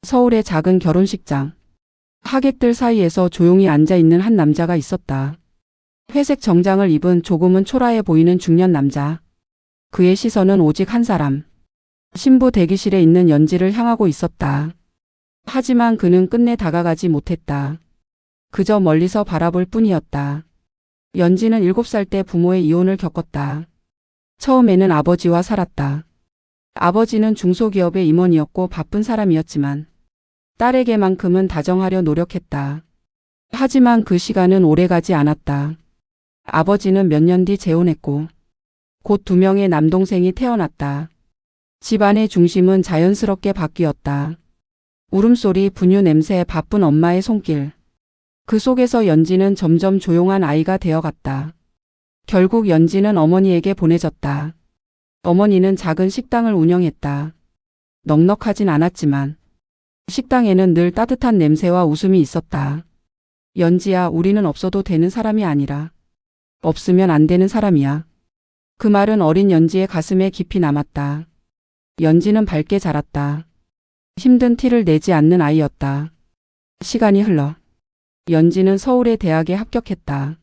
서울의 작은 결혼식장. 하객들 사이에서 조용히 앉아있는 한 남자가 있었다. 회색 정장을 입은 조금은 초라해 보이는 중년 남자. 그의 시선은 오직 한 사람. 신부 대기실에 있는 연지를 향하고 있었다. 하지만 그는 끝내 다가가지 못했다. 그저 멀리서 바라볼 뿐이었다. 연지는 7살 때 부모의 이혼을 겪었다. 처음에는 아버지와 살았다. 아버지는 중소기업의 임원이었고 바쁜 사람이었지만 딸에게만큼은 다정하려 노력했다. 하지만 그 시간은 오래가지 않았다. 아버지는 몇 년 뒤 재혼했고 곧 2명의 남동생이 태어났다. 집안의 중심은 자연스럽게 바뀌었다. 울음소리, 분유 냄새, 바쁜 엄마의 손길. 그 속에서 연지는 점점 조용한 아이가 되어갔다. 결국 연지는 어머니에게 보내졌다. 어머니는 작은 식당을 운영했다. 넉넉하진 않았지만 식당에는 늘 따뜻한 냄새와 웃음이 있었다. 연지야, 우리는 없어도 되는 사람이 아니라 없으면 안 되는 사람이야. 그 말은 어린 연지의 가슴에 깊이 남았다. 연지는 밝게 자랐다. 힘든 티를 내지 않는 아이였다. 시간이 흘러 연지는 서울의 대학에 합격했다.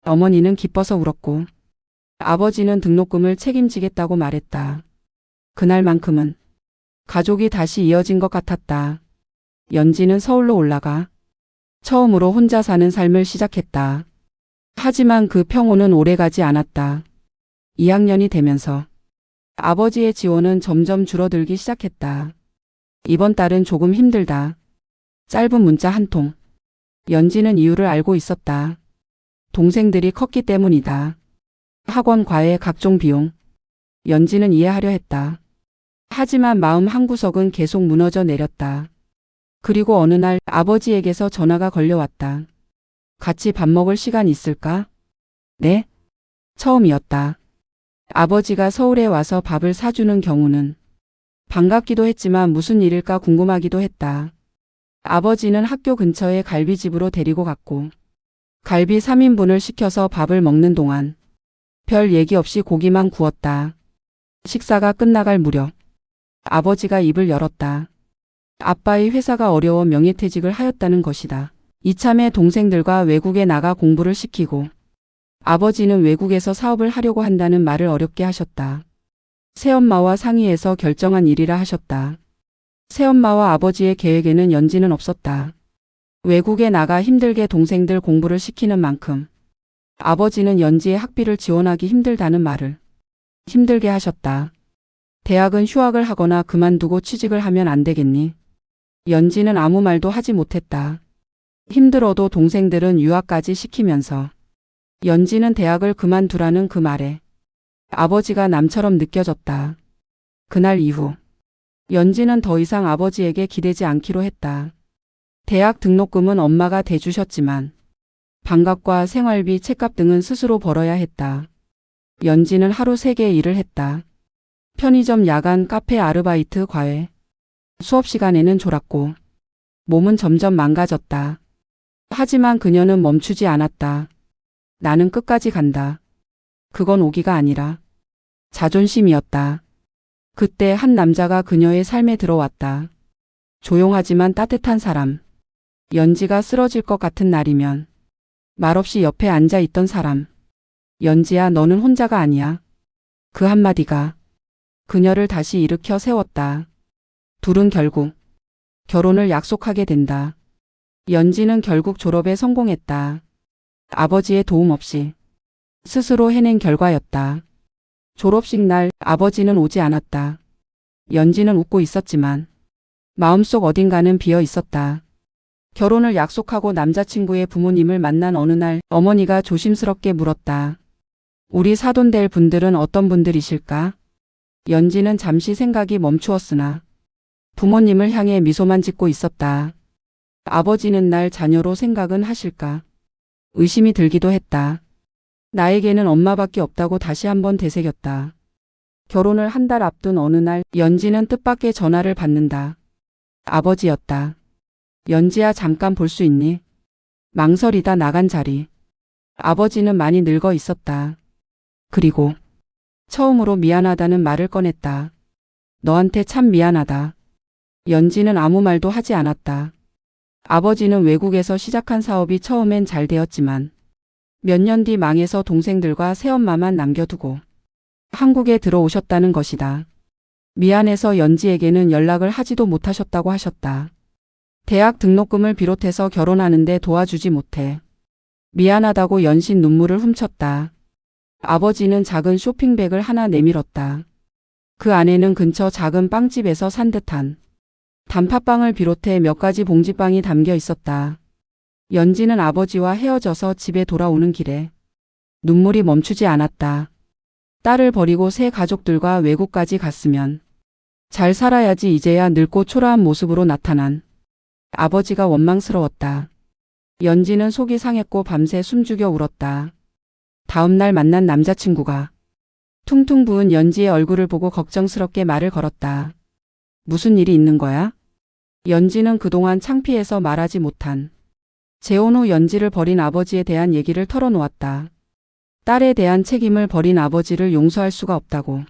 어머니는 기뻐서 울었고 아버지는 등록금을 책임지겠다고 말했다. 그날만큼은 가족이 다시 이어진 것 같았다. 연지는 서울로 올라가 처음으로 혼자 사는 삶을 시작했다. 하지만 그 평온은 오래가지 않았다. 2학년이 되면서 아버지의 지원은 점점 줄어들기 시작했다. 이번 달은 조금 힘들다. 짧은 문자 한 통. 연지는 이유를 알고 있었다. 동생들이 컸기 때문이다. 학원, 과외, 각종 비용. 연지는 이해하려 했다. 하지만 마음 한구석은 계속 무너져 내렸다. 그리고 어느 날 아버지에게서 전화가 걸려왔다. 같이 밥 먹을 시간 있을까? 네? 처음이었다. 아버지가 서울에 와서 밥을 사주는 경우는 반갑기도 했지만 무슨 일일까 궁금하기도 했다. 아버지는 학교 근처의 갈비집으로 데리고 갔고 갈비 3인분을 시켜서 밥을 먹는 동안 별 얘기 없이 고기만 구웠다. 식사가 끝나갈 무렵 아버지가 입을 열었다. 아빠의 회사가 어려워 명예퇴직을 하였다는 것이다. 이참에 동생들과 외국에 나가 공부를 시키고 아버지는 외국에서 사업을 하려고 한다는 말을 어렵게 하셨다. 새엄마와 상의해서 결정한 일이라 하셨다. 새엄마와 아버지의 계획에는 연지는 없었다. 외국에 나가 힘들게 동생들 공부를 시키는 만큼 아버지는 연지의 학비를 지원하기 힘들다는 말을 힘들게 하셨다. 대학은 휴학을 하거나 그만두고 취직을 하면 안 되겠니? 연지는 아무 말도 하지 못했다. 힘들어도 동생들은 유학까지 시키면서 연지는 대학을 그만두라는 그 말에 아버지가 남처럼 느껴졌다. 그날 이후 연지는 더 이상 아버지에게 기대지 않기로 했다. 대학 등록금은 엄마가 대주셨지만 방학과 생활비, 책값 등은 스스로 벌어야 했다. 연지는 하루 3개 일을 했다. 편의점, 야간, 카페 아르바이트, 과외. 수업 시간에는 졸았고 몸은 점점 망가졌다. 하지만 그녀는 멈추지 않았다. 나는 끝까지 간다. 그건 오기가 아니라 자존심이었다. 그때 한 남자가 그녀의 삶에 들어왔다. 조용하지만 따뜻한 사람. 연지가 쓰러질 것 같은 날이면 말없이 옆에 앉아 있던 사람. 연지야, 너는 혼자가 아니야. 그 한마디가 그녀를 다시 일으켜 세웠다. 둘은 결국 결혼을 약속하게 된다. 연지는 결국 졸업에 성공했다. 아버지의 도움 없이 스스로 해낸 결과였다. 졸업식 날 아버지는 오지 않았다. 연지는 웃고 있었지만 마음속 어딘가는 비어 있었다. 결혼을 약속하고 남자친구의 부모님을 만난 어느 날 어머니가 조심스럽게 물었다. 우리 사돈 될 분들은 어떤 분들이실까? 연지는 잠시 생각이 멈추었으나 부모님을 향해 미소만 짓고 있었다. 아버지는 날 자녀로 생각은 하실까? 의심이 들기도 했다. 나에게는 엄마밖에 없다고 다시 한번 되새겼다. 결혼을 한 달 앞둔 어느 날 연지는 뜻밖의 전화를 받는다. 아버지였다. 연지야, 잠깐 볼 수 있니? 망설이다 나간 자리. 아버지는 많이 늙어 있었다. 그리고 처음으로 미안하다는 말을 꺼냈다. 너한테 참 미안하다. 연지는 아무 말도 하지 않았다. 아버지는 외국에서 시작한 사업이 처음엔 잘 되었지만 몇 년 뒤 망해서 동생들과 새엄마만 남겨두고 한국에 들어오셨다는 것이다. 미안해서 연지에게는 연락을 하지도 못하셨다고 하셨다. 대학 등록금을 비롯해서 결혼하는데 도와주지 못해 미안하다고 연신 눈물을 훔쳤다. 아버지는 작은 쇼핑백을 하나 내밀었다. 그 안에는 근처 작은 빵집에서 산 듯한 단팥빵을 비롯해 몇 가지 봉지빵이 담겨 있었다. 연지는 아버지와 헤어져서 집에 돌아오는 길에 눈물이 멈추지 않았다. 딸을 버리고 새 가족들과 외국까지 갔으면 잘 살아야지 이제야 늙고 초라한 모습으로 나타난 아버지가 원망스러웠다. 연지는 속이 상했고 밤새 숨죽여 울었다. 다음 날 만난 남자친구가 퉁퉁 부은 연지의 얼굴을 보고 걱정스럽게 말을 걸었다. 무슨 일이 있는 거야? 연지는 그동안 창피해서 말하지 못한 재혼 후 연지를 버린 아버지에 대한 얘기를 털어놓았다. 딸에 대한 책임을 버린 아버지를 용서할 수가 없다고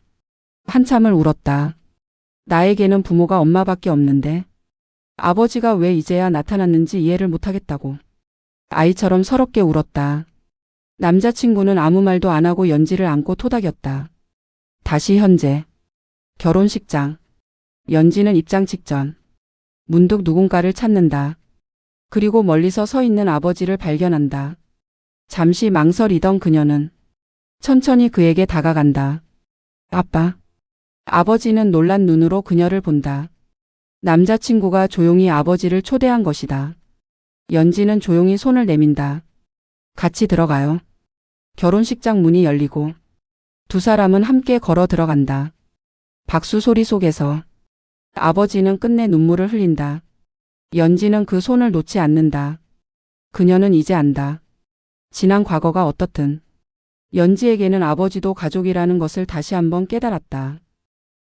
한참을 울었다. 나에게는 부모가 엄마밖에 없는데 아버지가 왜 이제야 나타났는지 이해를 못하겠다고 아이처럼 서럽게 울었다. 남자친구는 아무 말도 안 하고 연지를 안고 토닥였다. 다시 현재 결혼식장. 연지는 입장 직전 문득 누군가를 찾는다. 그리고 멀리서 서 있는 아버지를 발견한다. 잠시 망설이던 그녀는 천천히 그에게 다가간다. 아빠. 아버지는 놀란 눈으로 그녀를 본다. 남자친구가 조용히 아버지를 초대한 것이다. 연지는 조용히 손을 내민다. 같이 들어가요. 결혼식장 문이 열리고 두 사람은 함께 걸어 들어간다. 박수 소리 속에서 아버지는 끝내 눈물을 흘린다. 연지는 그 손을 놓지 않는다. 그녀는 이제 안다. 지난 과거가 어떻든 연지에게는 아버지도 가족이라는 것을 다시 한번 깨달았다.